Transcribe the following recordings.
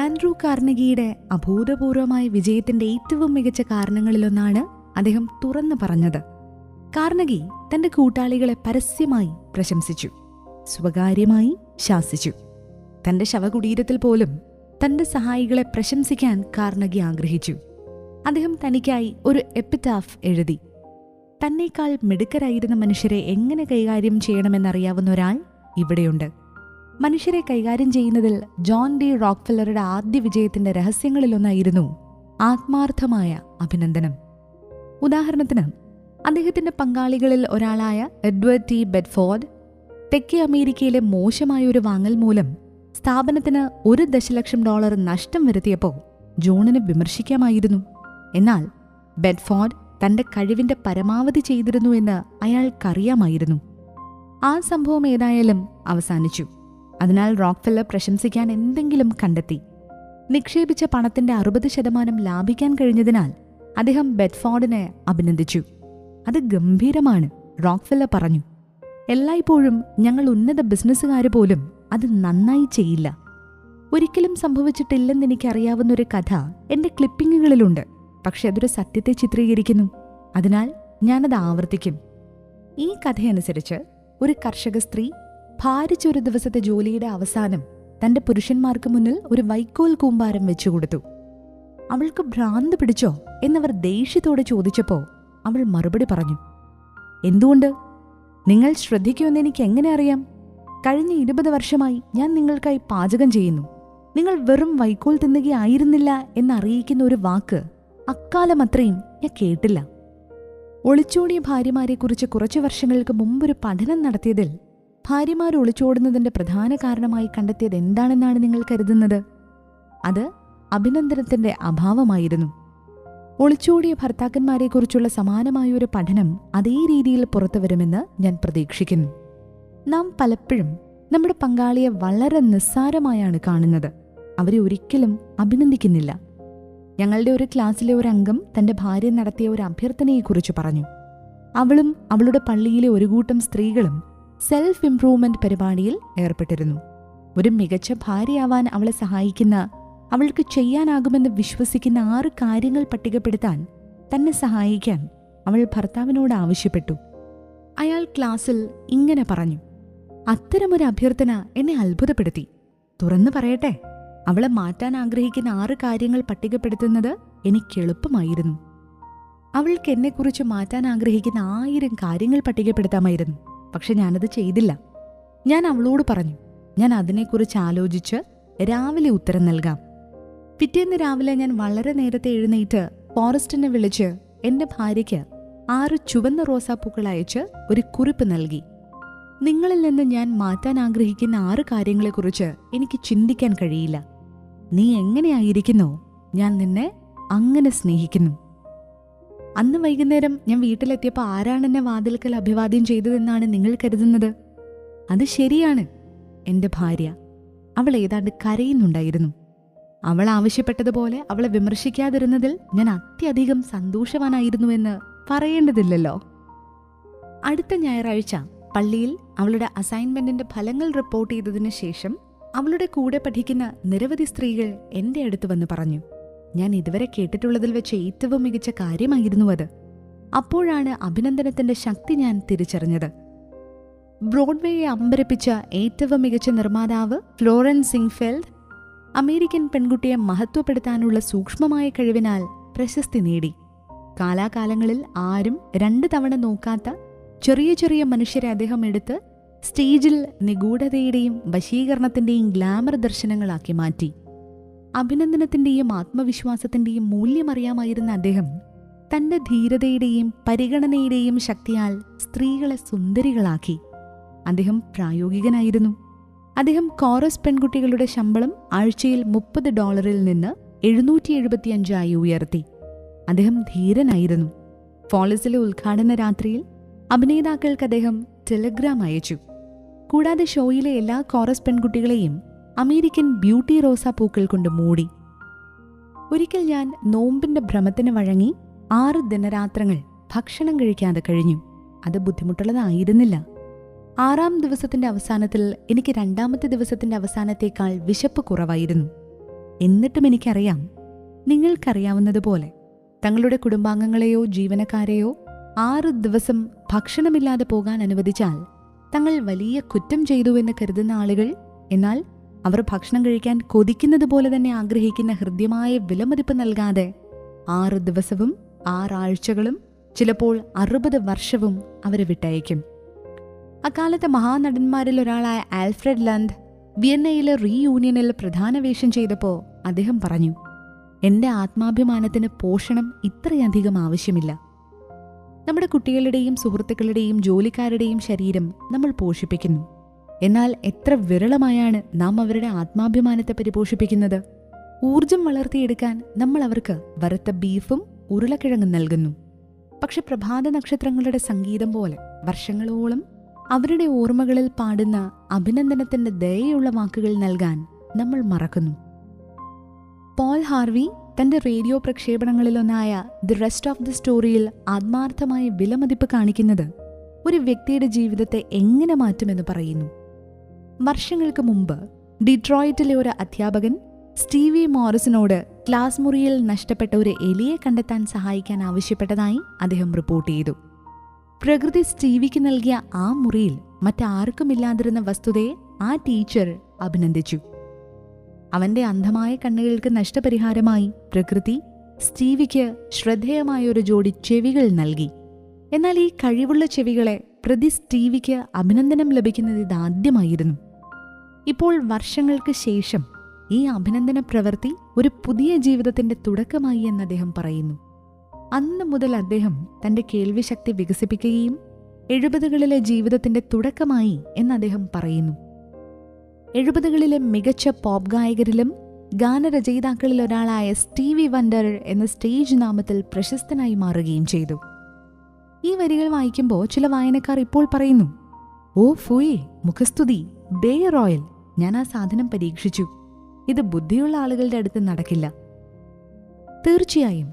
Andrew കാർനെഗിയുടെ അഭൂതപൂർവമായ വിജയത്തിന്റെ ഏറ്റവും മികച്ച കാരണങ്ങളിലൊന്നാണ് അദ്ദേഹം തുറന്നു പറഞ്ഞത്. കാർനെഗി തന്റെ കൂട്ടാളികളെ പരസ്യമായി പ്രശംസിച്ചു, സ്വകാര്യമായി ശാസിച്ചു. തന്റെ ശവകുടീരത്തിൽ പോലും തന്റെ സഹായികളെ പ്രശംസിക്കാൻ കാർനെഗി ആഗ്രഹിച്ചു. അദ്ദേഹം തനിക്കായി ഒരു എപ്പിറ്റാഫ് എഴുതി. തന്നേക്കാൾ മിടുക്കരായിരുന്ന മനുഷ്യരെ എങ്ങനെ കൈകാര്യം ചെയ്യണമെന്നറിയാവുന്ന ഒരാൾ ഇവിടെയുണ്ട്. മനുഷ്യരെ കൈകാര്യം ചെയ്യുന്നതിൽ ജോൺ ഡി റോക്ക്ഫെല്ലറുടെ ആദ്യ വിജയത്തിന്റെ രഹസ്യങ്ങളിലൊന്നായിരുന്നു ആത്മാർത്ഥമായ അഭിനന്ദനം. ഉദാഹരണത്തിന്, അദ്ദേഹത്തിന്റെ പങ്കാളികളിൽ ഒരാളായ എഡ്വേർഡ് ടി ബെഡ്ഫോർഡ് തെക്കേ അമേരിക്കയിലെ മോശമായ ഒരു വാങ്ങൽ മൂലം സ്ഥാപനത്തിന് $1 ദശലക്ഷം നഷ്ടം വരുത്തിയപ്പോൾ ജോണിനെ വിമർശിക്കാമായിരുന്നു. എന്നാൽ ബെഡ്ഫോർഡ് തന്റെ കഴിവിന്റെ പരമാവധി ചെയ്തിരുന്നു എന്ന് അയാൾക്കറിയാമായിരുന്നു. ആ സംഭവം ഏതായാലും അവസാനിച്ചു. അതിനാൽ റോക്ക്ഫെല്ലർ പ്രശംസിക്കാൻ എന്തെങ്കിലും കണ്ടെത്തി. നിക്ഷേപിച്ച പണത്തിന്റെ 60% ലാഭിക്കാൻ കഴിഞ്ഞതിനാൽ അദ്ദേഹം ബെഡ്ഫോർഡിനെ അഭിനന്ദിച്ചു. അത് ഗംഭീരമാണ്, റോക്ക്ഫെല്ലർ പറഞ്ഞു. എല്ലായ്പ്പോഴും ഞങ്ങൾ ഉന്നത ബിസിനസ്സുകാർ പോലും അത് നന്നായി ചെയ്യില്ല. ഒരിക്കലും സംഭവിച്ചിട്ടില്ലെന്നെനിക്കറിയാവുന്നൊരു കഥ എന്റെ ക്ലിപ്പിങ്ങുകളിലുണ്ട്. പക്ഷെ അതൊരു സത്യത്തെ ചിത്രീകരിക്കുന്നു. അതിനാൽ ഞാനത് ആവർത്തിക്കും. ഈ കഥയനുസരിച്ച് ഒരു കർഷക സ്ത്രീ ഭാരിച്ചൊരു ദിവസത്തെ ജോലിയുടെ അവസാനം തന്റെ പുരുഷന്മാർക്ക് മുന്നിൽ ഒരു വൈക്കോൽ കൂമ്പാരം വെച്ചുകൊടുത്തു. അവൾക്ക് ഭ്രാന്ത് പിടിച്ചോ എന്നവർ ദേഷ്യത്തോടെ ചോദിച്ചപ്പോൾ അവൾ മറുപടി പറഞ്ഞു, എന്തുകൊണ്ട്? നിങ്ങൾ ശ്രദ്ധിക്കുമെന്ന് എനിക്ക് എങ്ങനെ അറിയാം? കഴിഞ്ഞ 20 വർഷമായി ഞാൻ നിങ്ങൾക്കായി പാചകം ചെയ്യുന്നു. നിങ്ങൾ വെറും വൈക്കോൽ തിന്നുകയായിരുന്നില്ല എന്നറിയിക്കുന്ന ഒരു വാക്ക് അക്കാലമത്രയും ഞാൻ കേട്ടില്ല. ഒളിച്ചോടിയ ഭാര്യമാരെക്കുറിച്ച് കുറച്ചു വർഷങ്ങൾക്ക് മുമ്പൊരു പഠനം നടത്തിയതിൽ ഭാര്യമാർ ഒളിച്ചോടുന്നതിന്റെ പ്രധാന കാരണമായി കണ്ടെത്തിയത് എന്താണെന്നാണ് നിങ്ങൾ കരുതുന്നത്? അത് അഭിനന്ദനത്തിന്റെ അഭാവമായിരുന്നു. ഒളിച്ചോടിയ ഭർത്താക്കന്മാരെക്കുറിച്ചുള്ള സമാനമായൊരു പഠനം അതേ രീതിയിൽ പുറത്തുവരുമെന്ന് ഞാൻ പ്രതീക്ഷിക്കുന്നു. നാം പലപ്പോഴും നമ്മുടെ പങ്കാളിയെ വളരെ നിസ്സാരമായാണ് കാണുന്നത്. അവരെ ഒരിക്കലും അഭിനന്ദിക്കുന്നില്ല. ഞങ്ങളുടെ ഒരു ക്ലാസ്സിലെ ഒരു അംഗം തന്റെ ഭാര്യ നടത്തിയ ഒരു അഭ്യർത്ഥനയെക്കുറിച്ച് പറഞ്ഞു. അവളും അവളുടെ പള്ളിയിലെ ഒരു കൂട്ടം സ്ത്രീകളും സെൽഫ് ഇംപ്രൂവ്മെന്റ് പരിപാടിയിൽ ഏർപ്പെട്ടിരുന്നു. ഒരു മികച്ച ഭാര്യയാവാൻ അവളെ സഹായിക്കുന്ന, അവൾക്ക് ചെയ്യാനാകുമെന്ന് വിശ്വസിക്കുന്ന 6 കാര്യങ്ങൾ പട്ടികപ്പെടുത്താൻ തന്നെ സഹായിക്കാൻ അവൾ ഭർത്താവിനോട് ആവശ്യപ്പെട്ടു. അയാൾ ക്ലാസ്സിൽ ഇങ്ങനെ പറഞ്ഞു, അത്തരമൊരു അഭ്യർത്ഥന എന്നെ അത്ഭുതപ്പെടുത്തി. തുറന്നു പറയട്ടെ, അവളെ മാറ്റാൻ ആഗ്രഹിക്കുന്ന 6 കാര്യങ്ങൾ പട്ടികപ്പെടുത്തുന്നത് എനിക്ക് എളുപ്പമായിരുന്നു. അവൾക്ക് എന്നെക്കുറിച്ച് മാറ്റാൻ ആഗ്രഹിക്കുന്ന 1000 കാര്യങ്ങൾ പട്ടികപ്പെടുത്താമായിരുന്നു. പക്ഷെ ഞാനത് ചെയ്തില്ല. ഞാൻ അവളോട് പറഞ്ഞു, ഞാൻ അതിനെക്കുറിച്ച് ആലോചിച്ച് രാവിലെ ഉത്തരം നൽകാം. പിറ്റേന്ന് രാവിലെ ഞാൻ വളരെ നേരത്തെ എഴുന്നേറ്റ് ഫോറസ്റ്റിനെ വിളിച്ച് എന്റെ ഭാര്യയ്ക്ക് 6 ചുവന്ന റോസാപ്പൂക്കൾ അയച്ച് ഒരു കുറിപ്പ് നൽകി. നിങ്ങളിൽ നിന്ന് ഞാൻ മാറ്റാൻ ആഗ്രഹിക്കുന്ന 6 കാര്യങ്ങളെക്കുറിച്ച് എനിക്ക് ചിന്തിക്കാൻ കഴിയില്ല. നീ എങ്ങനെയായിരിക്കുന്നോ ഞാൻ നിന്നെ അങ്ങനെ സ്നേഹിക്കുന്നു. അന്ന് വൈകുന്നേരം ഞാൻ വീട്ടിലെത്തിയപ്പോൾ ആരാണെന്നെ വാതിൽക്കൽ അഭിവാദ്യം ചെയ്തതെന്നാണ് നിങ്ങൾ കരുതുന്നത്? അത് ശരിയാണ്, എന്റെ ഭാര്യ. അവൾ ഏതാണ്ട് കരയുന്നുണ്ടായിരുന്നു. അവൾ ആവശ്യപ്പെട്ടതുപോലെ അവളെ വിമർശിക്കാതിരുന്നതിൽ ഞാൻ അത്യധികം സന്തോഷവാനായിരുന്നുവെന്ന് പറയേണ്ടതില്ലല്ലോ. അടുത്ത ഞായറാഴ്ച പള്ളിയിൽ അവളുടെ അസൈൻമെന്റിന്റെ ഫലങ്ങൾ റിപ്പോർട്ട് ചെയ്തതിനു ശേഷം അവളുടെ കൂടെ പഠിക്കുന്ന നിരവധി സ്ത്രീകൾ എന്റെ അടുത്ത് വന്ന് പറഞ്ഞു, ഞാൻ ഇതുവരെ കേട്ടിട്ടുള്ളതിൽ വെച്ച് ഏറ്റവും മികച്ച കാര്യമായിരുന്നു അത്. അപ്പോഴാണ് അഭിനന്ദനത്തിന്റെ ശക്തി ഞാൻ തിരിച്ചറിഞ്ഞത്. ബ്രോഡ്വേയെ അമ്പരപ്പിച്ച ഏറ്റവും മികച്ച നിർമ്മാതാവ് ഫ്ലോറൻസ് സിംഗ്ഫെൽഡ് അമേരിക്കൻ പെൺകുട്ടിയെ മഹത്വപ്പെടുത്താനുള്ള സൂക്ഷ്മമായ കഴിവിനാൽ പ്രശസ്തി നേടി. കാലാകാലങ്ങളിൽ ആരും 2 തവണ നോക്കാത്ത ചെറിയ ചെറിയ മനുഷ്യരെ അദ്ദേഹം എടുത്ത് സ്റ്റേജിൽ നിഗൂഢതയുടെയും വശീകരണത്തിന്റെയും ഗ്ലാമർ ദർശനങ്ങളാക്കി മാറ്റി. അഭിനന്ദനത്തിന്റെയും ആത്മവിശ്വാസത്തിന്റെയും മൂല്യമറിയാമായിരുന്ന അദ്ദേഹം തന്റെ ധീരതയുടെയും പരിഗണനയുടെയും ശക്തിയാൽ സ്ത്രീകളെ സുന്ദരികളാക്കി. അദ്ദേഹം പ്രായോഗികനായിരുന്നു. അദ്ദേഹം കോറസ് പെൺകുട്ടികളുടെ ശമ്പളം ആഴ്ചയിൽ $30 നിന്ന് $775 ഉയർത്തി. അദ്ദേഹം ധീരനായിരുന്നു. ഫോളസിലെ ഉദ്ഘാടന രാത്രിയിൽ അഭിനേതാക്കൾക്ക് അദ്ദേഹം ടെലഗ്രാം അയച്ചു. കൂടാതെ ഷോയിലെ എല്ലാ കോറസ് പെൺകുട്ടികളെയും അമേരിക്കൻ ബ്യൂട്ടി റോസാപ്പൂക്കൾ കൊണ്ട് മൂടി. ഒരിക്കൽ ഞാൻ നോമ്പിന്റെ ഭ്രമത്തിന് വഴങ്ങി 6 ദിനരാത്രങ്ങൾ ഭക്ഷണം കഴിക്കാതെ കഴിഞ്ഞു. അത് ബുദ്ധിമുട്ടുള്ളതായിരുന്നില്ല. 6-ാം ദിവസത്തിന്റെ അവസാനത്തിൽ എനിക്ക് 2-ാമത്തെ ദിവസത്തിന്റെ അവസാനത്തേക്കാൾ വിശപ്പ് കുറവായിരുന്നു. എന്നിട്ടും എനിക്കറിയാം, നിങ്ങൾക്കറിയാവുന്നതുപോലെ തങ്ങളുടെ കുടുംബാംഗങ്ങളെയോ ജീവനക്കാരെയോ 6 ദിവസം ഭക്ഷണമില്ലാതെ പോകാൻ അനുവദിച്ചാൽ തങ്ങൾ വലിയ കുറ്റം ചെയ്തുവെന്ന് കരുതുന്ന ആളുകൾ, എന്നാൽ അവർ ഭക്ഷണം കഴിക്കാൻ കൊതിക്കുന്നത് പോലെ തന്നെ ആഗ്രഹിക്കുന്ന ഹൃദ്യമായ വിലമതിപ്പ് നൽകാതെ 6 ദിവസവും 6 ആഴ്ചകളും ചിലപ്പോൾ 60 വർഷവും അവരെ വിട്ടയക്കും. അക്കാലത്തെ മഹാനടന്മാരിൽ ഒരാളായ ആൽഫ്രഡ് ലന്ദ് വിയന്നയിലെ റീയൂണിയനിൽ പ്രധാന വേഷം ചെയ്തപ്പോൾ അദ്ദേഹം പറഞ്ഞു, എൻ്റെ ആത്മാഭിമാനത്തിന് പോഷണം ഇത്രയധികം ആവശ്യമില്ല. നമ്മുടെ കുട്ടികളുടെയും സുഹൃത്തുക്കളുടെയും ജോലിക്കാരുടെയും ശരീരം നമ്മൾ പോഷിപ്പിക്കുന്നു. എന്നാൽ എത്ര വിരളമായാണ് നാം അവരുടെ ആത്മാഭിമാനത്തെ പരിപോഷിപ്പിക്കുന്നത്. ഊർജം വളർത്തിയെടുക്കാൻ നമ്മൾ അവർക്ക് വറുത്ത ബീഫും ഉരുളക്കിഴങ്ങും നൽകുന്നു. പക്ഷെ പ്രഭാത നക്ഷത്രങ്ങളുടെ സംഗീതം പോലെ വർഷങ്ങളോളം അവരുടെ ഓർമ്മകളിൽ പാടുന്ന അഭിനന്ദനത്തിന്റെ ദയയുള്ള വാക്കുകൾ നൽകാൻ നമ്മൾ മറക്കുന്നു. പോൾ ഹാർവി തന്റെ റേഡിയോ പ്രക്ഷേപണങ്ങളിലൊന്നായ ദി റെസ്റ്റ് ഓഫ് ദി സ്റ്റോറിയിൽ ആത്മാർത്ഥമായ വിലമതിപ്പ് കാണിക്കുന്നത് ഒരു വ്യക്തിയുടെ ജീവിതത്തെ എങ്ങനെ മാറ്റുമെന്ന് പറയുന്നു. വർഷങ്ങൾക്ക് മുമ്പ് ഡിട്രോയിറ്റിലെ ഒരു അധ്യാപകൻ സ്റ്റീവി മോറിസിനോട് ക്ലാസ് മുറിയിൽ നഷ്ടപ്പെട്ട ഒരു എലിയെ കണ്ടെത്താൻ സഹായിക്കാൻ ആവശ്യപ്പെട്ടതായി അദ്ദേഹം റിപ്പോർട്ട് ചെയ്തു. പ്രകൃതി സ്റ്റീവിക്ക് നൽകിയ ആ മുറിയിൽ മറ്റാർക്കുമില്ലാതിരുന്ന വസ്തുതയെ ആ ടീച്ചർ അഭിനന്ദിച്ചു. അവന്റെ അന്ധമായ കണ്ണുകൾക്ക് നഷ്ടപരിഹാരമായി പ്രകൃതി സ്റ്റീവിക്ക് ശ്രദ്ധേയമായ ഒരു ജോഡി ചെവികൾ നൽകി. എന്നാൽ ഈ കഴിവുള്ള ചെവികളെ പ്രതി സ്റ്റീവിക്ക് അഭിനന്ദനം ലഭിക്കുന്നത് ഇതാദ്യമായിരുന്നു. ഇപ്പോൾ വർഷങ്ങൾക്ക് ശേഷം ഈ അഭിനന്ദന പ്രവൃത്തി ഒരു പുതിയ ജീവിതത്തിന്റെ തുടക്കമായി എന്ന് അദ്ദേഹം പറയുന്നു. അന്ന് മുതൽ അദ്ദേഹം തന്റെ കേൾവിശക്തി വികസിപ്പിക്കുകയും 70കളിലെ ജീവിതത്തിന്റെ തുടക്കമായി എന്ന് അദ്ദേഹം പറയുന്നു. 70കളിലെ മികച്ച പോപ്പ് ഗായകരിലും ഗാനരചയിതാക്കളിൽ ഒരാളായ സ്റ്റീവി വണ്ടർ എന്ന സ്റ്റേജ് നാമത്തിൽ പ്രശസ്തനായി മാറുകയും ചെയ്തു. ഈ വരികൾ വായിക്കുമ്പോൾ ചില വായനക്കാർ ഇപ്പോൾ പറയുന്നു, ഓ ഫുയേ, മുഖസ്തുതി, ബേയർ ഓയിൽ, ഞാൻ ആ സാധനം പരീക്ഷിച്ചു, ഇത് ബുദ്ധിയുള്ള ആളുകളുടെ അടുത്ത് നടക്കില്ല. തീർച്ചയായും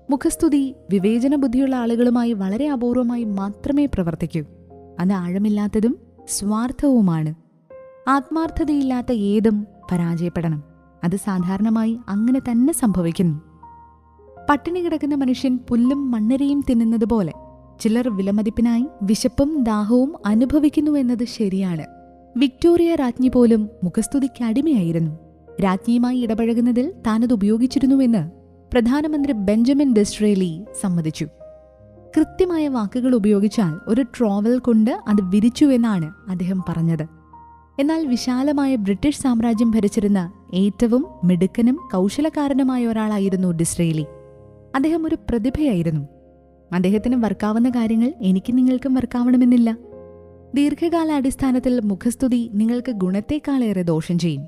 മുഖസ്തുതി വിവേചന ബുദ്ധിയുള്ള ആളുകളുമായി വളരെ അപൂർവമായി മാത്രമേ പ്രവർത്തിക്കൂ. അത് ആഴമില്ലാത്തതും സ്വാർത്ഥവുമാണ്. ആത്മാർത്ഥതയില്ലാത്ത ഏതും പരാജയപ്പെടണം. അത് സാധാരണമായി അങ്ങനെ തന്നെ സംഭവിക്കുന്നു. പട്ടിണി കിടക്കുന്ന മനുഷ്യൻ പുല്ലും മണ്ണരയും തിന്നുന്നത് പോലെ ചിലർ വിലമതിപ്പിനായി വിശപ്പും ദാഹവും അനുഭവിക്കുന്നു എന്നത് ശരിയാണ്. വിക്ടോറിയ രാജ്ഞി പോലും മുഖസ്തുതിക്ക് അടിമയായിരുന്നു. രാജ്ഞിയുമായി ഇടപഴകുന്നതിൽ താനത് ഉപയോഗിച്ചിരുന്നുവെന്ന് പ്രധാനമന്ത്രി ബെഞ്ചമിൻ ഡിസ്രേലി സമ്മതിച്ചു. കൃത്യമായ വാക്കുകൾ ഉപയോഗിച്ചാൽ ഒരു ട്രോവൽ കൊണ്ട് അത് വിരിച്ചുവെന്നാണ് അദ്ദേഹം പറഞ്ഞത്. എന്നാൽ വിശാലമായ ബ്രിട്ടീഷ് സാമ്രാജ്യം ഭരിച്ചിരുന്ന ഏറ്റവും മിടുക്കനും കൗശലക്കാരനുമായ ഒരാളായിരുന്നു ഡിസ്രേലി. അദ്ദേഹം ഒരു പ്രതിഭയായിരുന്നു. അദ്ദേഹത്തിന് വർക്കാവുന്ന കാര്യങ്ങൾ എനിക്ക് നിങ്ങൾക്കും വർക്കാവണമെന്നില്ല. ദീർഘകാലാടിസ്ഥാനത്തിൽ മുഖസ്തുതി നിങ്ങൾക്ക് ഗുണത്തേക്കാളേറെ ദോഷം ചെയ്യും.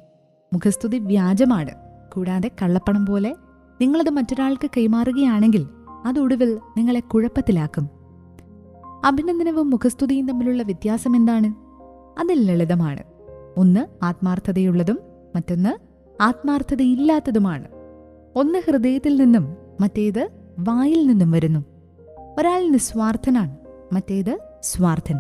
മുഖസ്തുതി വ്യാജമാണ്. കൂടാതെ കള്ളപ്പണം പോലെ നിങ്ങളത് മറ്റൊരാൾക്ക് കൈമാറുകയാണെങ്കിൽ അതൊടുവിൽ നിങ്ങളെ കുഴപ്പത്തിലാക്കും. അഭിനന്ദനവും മുഖസ്തുതിയും തമ്മിലുള്ള വ്യത്യാസം എന്താണ്? അത് ലളിതമാണ്. ഒന്ന് ആത്മാർത്ഥതയുള്ളതും മറ്റൊന്ന് ആത്മാർത്ഥതയില്ലാത്തതുമാണ്. ഒന്ന് ഹൃദയത്തിൽ നിന്നും മറ്റേത് വായിൽ നിന്നും വരുന്നു. ഒരാൾ നിസ്വാർത്ഥനാണ്, മറ്റേത് സ്വാർത്ഥൻ.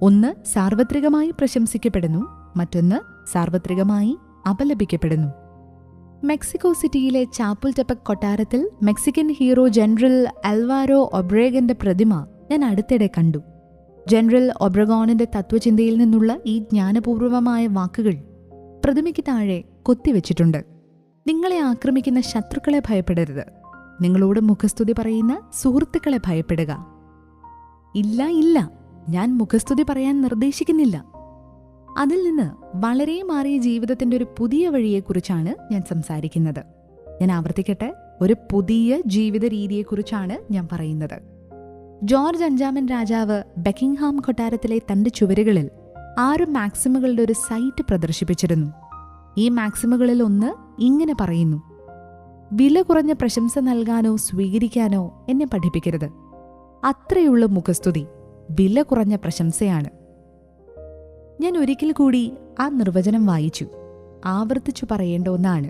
ഒന്ന് സാർവത്രികമായി പ്രശംസിക്കപ്പെടുന്നു, മറ്റൊന്ന് സാർവത്രികമായി അപലപിക്കപ്പെടുന്നു. മെക്സിക്കോ സിറ്റിയിലെ ചാപ്പുൽടെപക് കൊട്ടാരത്തിൽ മെക്സിക്കൻ ഹീറോ ജനറൽ അൽവാരോ ഒബ്രേഗന്റെ പ്രതിമ ഞാൻ അടുത്തിടെ കണ്ടു. ജനറൽ ഒബ്രഗോണിന്റെ തത്വചിന്തയിൽ നിന്നുള്ള ഈ ജ്ഞാനപൂർവമായ വാക്കുകൾ പ്രതിമയ്ക്ക് താഴെ കൊത്തിവെച്ചിട്ടുണ്ട്. നിങ്ങളെ ആക്രമിക്കുന്ന ശത്രുക്കളെ ഭയപ്പെടരുത്. നിങ്ങളോട് മുഖസ്തുതി പറയുന്ന സുഹൃത്തുക്കളെ ഭയപ്പെടുക. ഇല്ല ഇല്ല, ഞാൻ മുഖസ്തുതി പറയാൻ നിർദ്ദേശിക്കുന്നില്ല. അതിൽ നിന്ന് വളരെ മാറിയ ജീവിതത്തിന്റെ ഒരു പുതിയ വഴിയെക്കുറിച്ചാണ് ഞാൻ സംസാരിക്കുന്നത്. ഞാൻ ആവർത്തിക്കട്ടെ, ഒരു പുതിയ ജീവിത രീതിയെക്കുറിച്ചാണ് ഞാൻ പറയുന്നത്. ജോർജ് അഞ്ചാമൻ രാജാവ് ബക്കിംഗ്ഹാം കൊട്ടാരത്തിലെ തന്റെ ചുവരുകളിൽ 6 മാക്സിമുകളുടെ ഒരു സൈറ്റ് പ്രദർശിപ്പിച്ചിരുന്നു. ഈ മാക്സിമുകളിൽ ഒന്ന് ഇങ്ങനെ പറയുന്നു: വില കുറഞ്ഞ പ്രശംസ നൽകാനോ സ്വീകരിക്കാനോ എന്നെ പഠിപ്പിക്കരുത്. അത്രയുള്ള മുഖസ്തുതി വില കുറഞ്ഞ പ്രശംസയാണ്. ഞാൻ ഒരിക്കൽ കൂടി ആ നിർവചനം വായിച്ചു. ആവർത്തിച്ചു പറയേണ്ട ഒന്നാണ്.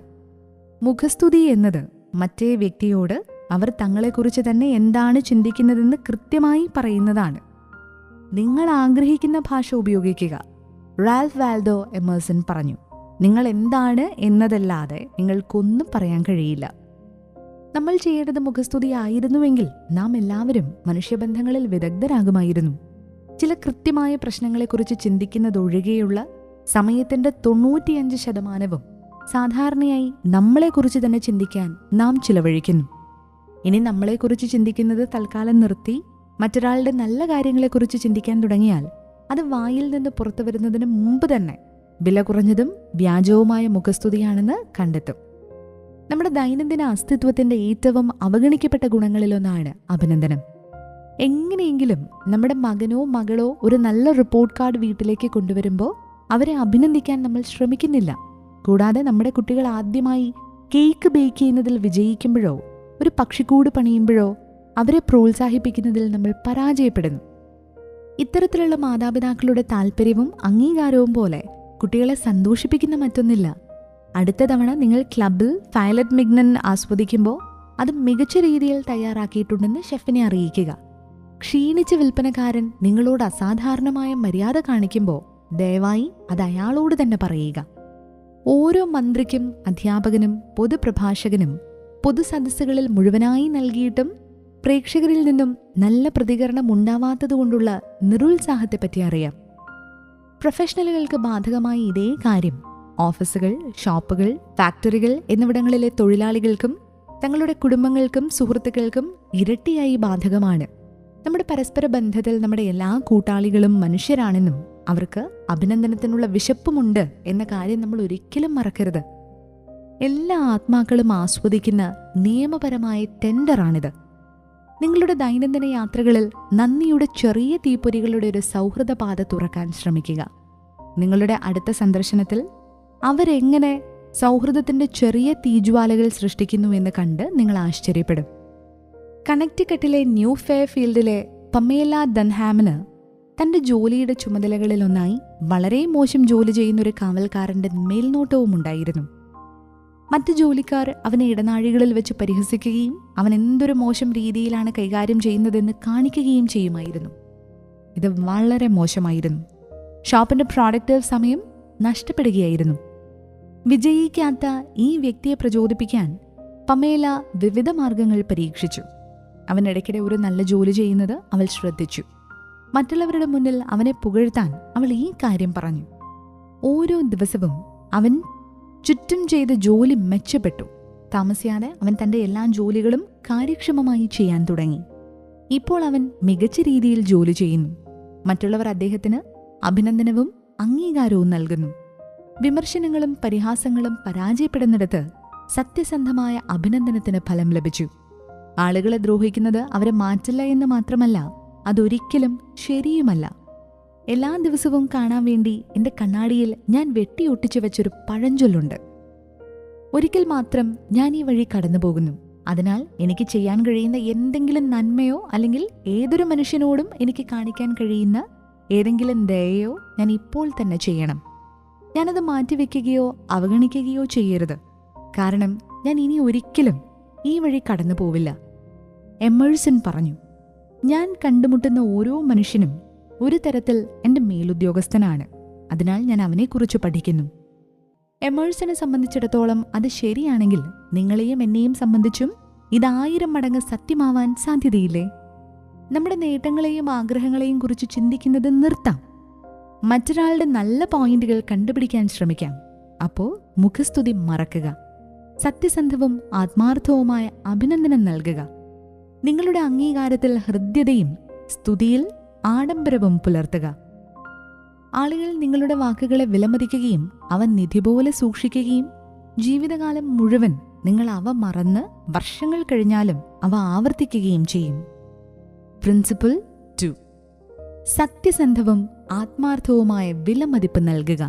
മുഖസ്തുതി എന്നത് മറ്റേ വ്യക്തിയോട് അവർ തങ്ങളെക്കുറിച്ച് തന്നെ എന്താണ് ചിന്തിക്കുന്നതെന്ന് കൃത്യമായി പറയുന്നതാണ്. നിങ്ങൾ ആഗ്രഹിക്കുന്ന ഭാഷ ഉപയോഗിക്കുക, റാൽഫ് വാൽഡോ എമേഴ്സൺ പറഞ്ഞു. നിങ്ങൾ എന്താണ് എന്നതല്ലാതെ നിങ്ങൾക്കൊന്നും പറയാൻ കഴിയില്ല. നമ്മൾ ചെയ്യേണ്ടത് മുഖസ്തുതി ആയിരുന്നുവെങ്കിൽ നാം എല്ലാവരും മനുഷ്യബന്ധങ്ങളിൽ വിദഗ്ധരാകുമായിരുന്നു. ചില കൃത്യമായ പ്രശ്നങ്ങളെക്കുറിച്ച് ചിന്തിക്കുന്നതൊഴികെയുള്ള സമയത്തിന്റെ 95% സാധാരണയായി നമ്മളെക്കുറിച്ച് തന്നെ ചിന്തിക്കാൻ നാം ചിലവഴിക്കുന്നു. ഇനി നമ്മളെക്കുറിച്ച് ചിന്തിക്കുന്നത് തൽക്കാലം നിർത്തി മറ്റൊരാളുടെ നല്ല കാര്യങ്ങളെക്കുറിച്ച് ചിന്തിക്കാൻ തുടങ്ങിയാൽ അത് വായിൽ നിന്ന് പുറത്തു വരുന്നതിന് മുമ്പ് തന്നെ വില കുറഞ്ഞതും വ്യാജവുമായ മുഖസ്തുതിയാണെന്ന് കണ്ടെത്തും. നമ്മുടെ ദൈനംദിന അസ്തിത്വത്തിന്റെ ഏറ്റവും അവഗണിക്കപ്പെട്ട ഗുണങ്ങളിലൊന്നാണ് അഭിനന്ദനം. എങ്ങനെയെങ്കിലും നമ്മുടെ മകനോ മകളോ ഒരു നല്ല റിപ്പോർട്ട് കാർഡ് വീട്ടിലേക്ക് കൊണ്ടുവരുമ്പോൾ അവരെ അഭിനന്ദിക്കാൻ നമ്മൾ ശ്രമിക്കുന്നില്ല. കൂടാതെ നമ്മുടെ കുട്ടികൾ ആദ്യമായി കേക്ക് ബേക്ക് ചെയ്യുന്നതിൽ വിജയിക്കുമ്പോഴോ ഒരു പക്ഷിക്കൂട് പണിയുമ്പോഴോ അവരെ പ്രോത്സാഹിപ്പിക്കുന്നതിൽ നമ്മൾ പരാജയപ്പെടുന്നു. ഇത്തരത്തിലുള്ള മാതാപിതാക്കളുടെ താല്പര്യവും അംഗീകാരവും പോലെ കുട്ടികളെ സന്തോഷിപ്പിക്കുന്ന മറ്റൊന്നില്ല. അടുത്ത തവണ നിങ്ങൾ ക്ലബിൽ ഫയലറ്റ് മിഗ്നൻ ആസ്വദിക്കുമ്പോൾ അത് മികച്ച രീതിയിൽ തയ്യാറാക്കിയിട്ടുണ്ടെന്ന് ഷെഫിനെ അറിയിക്കുക. ക്ഷീണിച്ച വിൽപ്പനക്കാരൻ നിങ്ങളോട് അസാധാരണമായ മര്യാദ കാണിക്കുമ്പോൾ ദയവായി അത് അയാളോട് തന്നെ പറയുക. ഓരോ മന്ത്രിക്കും അധ്യാപകനും പൊതുപ്രഭാഷകനും പൊതുസദസ്സുകളിൽ മുഴുവനായി നൽകിയിട്ടും പ്രേക്ഷകരിൽ നിന്നും നല്ല പ്രതികരണം ഉണ്ടാവാത്തതുകൊണ്ടുള്ള നിരുത്സാഹത്തെപ്പറ്റി അറിയാം. പ്രൊഫഷണലുകൾക്ക് ബാധകമായ ഇതേ കാര്യം ഓഫീസുകൾ, ഷോപ്പുകൾ, ഫാക്ടറികൾ എന്നിവിടങ്ങളിലെ തൊഴിലാളികൾക്കും തങ്ങളുടെ കുടുംബങ്ങൾക്കും സുഹൃത്തുക്കൾക്കും ഇരട്ടിയായി ബാധകമാണ്. നമ്മുടെ പരസ്പര ബന്ധത്തിൽ നമ്മുടെ എല്ലാ കൂട്ടാളികളും മനുഷ്യരാണെന്നും അവർക്ക് അഭിനന്ദനത്തിനുള്ള വിശപ്പുമുണ്ട് എന്ന കാര്യം നമ്മൾ ഒരിക്കലും മറക്കരുത്. എല്ലാ ആത്മാക്കളും ആസ്വദിക്കുന്ന നിയമപരമായ ടെൻഡറാണിത്. നിങ്ങളുടെ ദൈനംദിന യാത്രകളിൽ നന്ദിയുടെ ചെറിയ തീപ്പൊരികളുടെ ഒരു സൗഹൃദ പാത തുറക്കാൻ ശ്രമിക്കുക. നിങ്ങളുടെ അടുത്ത സന്ദർശനത്തിൽ അവരെങ്ങനെ സൗഹൃദത്തിന്റെ ചെറിയ തീജ്വാലകൾ സൃഷ്ടിക്കുന്നു എന്ന് കണ്ട് നിങ്ങൾ ആശ്ചര്യപ്പെടും. കണക്റ്റിക്കട്ടിലെ ന്യൂ ഫെയർഫീൽഡിലെ പമേല ഡൻഹാമിന് തന്റെ ജോലിയുടെ ചുമതലകളിലൊന്നായി വളരെ മോശം ജോലി ചെയ്യുന്ന ഒരു കാവൽക്കാരന്റെ മേൽനോട്ടവും ഉണ്ടായിരുന്നു. മറ്റു ജോലിക്കാർ അവനെ ഇടനാഴികളിൽ വെച്ച് പരിഹസിക്കുകയും അവൻ എന്തൊരു മോശം രീതിയിലാണ് കൈകാര്യം ചെയ്യുന്നതെന്ന് കാണിക്കുകയും ചെയ്യുമായിരുന്നു. ഇത് വളരെ മോശമായിരുന്നു. ഷോപ്പിന്റെ പ്രോഡക്റ്റ് സമയം നഷ്ടപ്പെടുകയായിരുന്നു. വിജയിക്കാത്ത ഈ വ്യക്തിയെ പ്രചോദിപ്പിക്കാൻ പമേല വിവിധ മാർഗങ്ങൾ പരീക്ഷിച്ചു. അവൻ ഇടയ്ക്കിടെ ഒരു നല്ല ജോലി ചെയ്യുന്നത് അവൾ ശ്രദ്ധിച്ചു. മറ്റുള്ളവരുടെ മുന്നിൽ അവനെ പുകഴ്ത്താൻ അവൾ ഈ കാര്യം പറഞ്ഞു. ഓരോ ദിവസവും അവൻ ചുറ്റും ചെയ്ത ജോലി മെച്ചപ്പെട്ടു. താമസിയാതെ അവൻ തന്റെ എല്ലാ ജോലികളും കാര്യക്ഷമമായി ചെയ്യാൻ തുടങ്ങി. ഇപ്പോൾ അവൻ മികച്ച രീതിയിൽ ജോലി ചെയ്യുന്നു. മറ്റുള്ളവർ അദ്ദേഹത്തിന് അഭിനന്ദനവും അംഗീകാരവും നൽകുന്നു. വിമർശനങ്ങളും പരിഹാസങ്ങളും പരാജയപ്പെടുന്നിടത്ത് സത്യസന്ധമായ അഭിനന്ദനത്തിന് ഫലം ലഭിച്ചു. ആളുകളെ ദ്രോഹിക്കുന്നത് അവരെ മാറ്റില്ല എന്ന് മാത്രമല്ല, അതൊരിക്കലും ശരിയുമല്ല. എല്ലാ ദിവസവും കാണാൻ വേണ്ടി എൻ്റെ കണ്ണാടിയിൽ ഞാൻ വെട്ടിയൊട്ടിച്ചു വെച്ചൊരു പഴഞ്ചൊല്ലുണ്ട്. ഒരിക്കൽ മാത്രം ഞാൻ ഈ വഴി കടന്നു പോകുന്നു. അതിനാൽ എനിക്ക് ചെയ്യാൻ കഴിയുന്ന എന്തെങ്കിലും നന്മയോ അല്ലെങ്കിൽ ഏതൊരു മനുഷ്യനോടും എനിക്ക് കാണിക്കാൻ കഴിയുന്ന ഏതെങ്കിലും ദയയോ ഞാൻ ഇപ്പോൾ തന്നെ ചെയ്യണം. ഞാനത് മാറ്റിവെക്കുകയോ അവഗണിക്കുകയോ ചെയ്യരുത്. കാരണം ഞാൻ ഇനി ഒരിക്കലും ഈ വഴി കടന്നു പോവില്ല. എമേഴ്സൺ പറഞ്ഞു, ഞാൻ കണ്ടുമുട്ടുന്ന ഓരോ മനുഷ്യനും ഒരു തരത്തിൽ എൻ്റെ മേലുദ്യോഗസ്ഥനാണ്. അതിനാൽ ഞാൻ അവനെക്കുറിച്ച് പഠിക്കുന്നു. എമേഴ്സനെ സംബന്ധിച്ചിടത്തോളം അത് ശരിയാണെങ്കിൽ നിങ്ങളെയും എന്നെയും സംബന്ധിച്ചും ഇത് 1000 മടങ്ങ് സത്യമാവാൻ സാധ്യതയില്ലേ? നമ്മുടെ നേട്ടങ്ങളെയും ആഗ്രഹങ്ങളെയും കുറിച്ച് ചിന്തിക്കുന്നത് നിർത്താം. മറ്റൊരാളുടെ നല്ല പോയിന്റുകൾ കണ്ടുപിടിക്കാൻ ശ്രമിക്കാം. അപ്പോൾ മുഖസ്തുതി മറക്കുക. സത്യസന്ധവും ആത്മാർത്ഥവുമായ അഭിനന്ദനം നൽകുക. നിങ്ങളുടെ അംഗീകാരത്തിൽ ഹൃദ്യതയും സ്തുതിയിൽ ആഡംബരവും പുലർത്തുക. ആളുകൾ നിങ്ങളുടെ വാക്കുകളെ വിലമതിക്കുകയും അവ നിധി പോലെ സൂക്ഷിക്കുകയും ജീവിതകാലം മുഴുവൻ നിങ്ങൾ അവ മറന്ന് വർഷങ്ങൾ കഴിഞ്ഞാലും അവ ആവർത്തിക്കുകയും ചെയ്യും. പ്രിൻസിപ്പിൾ 2: സത്യസന്ധവും ആത്മാർത്ഥവുമായ വിലമതിപ്പ് നൽകുക.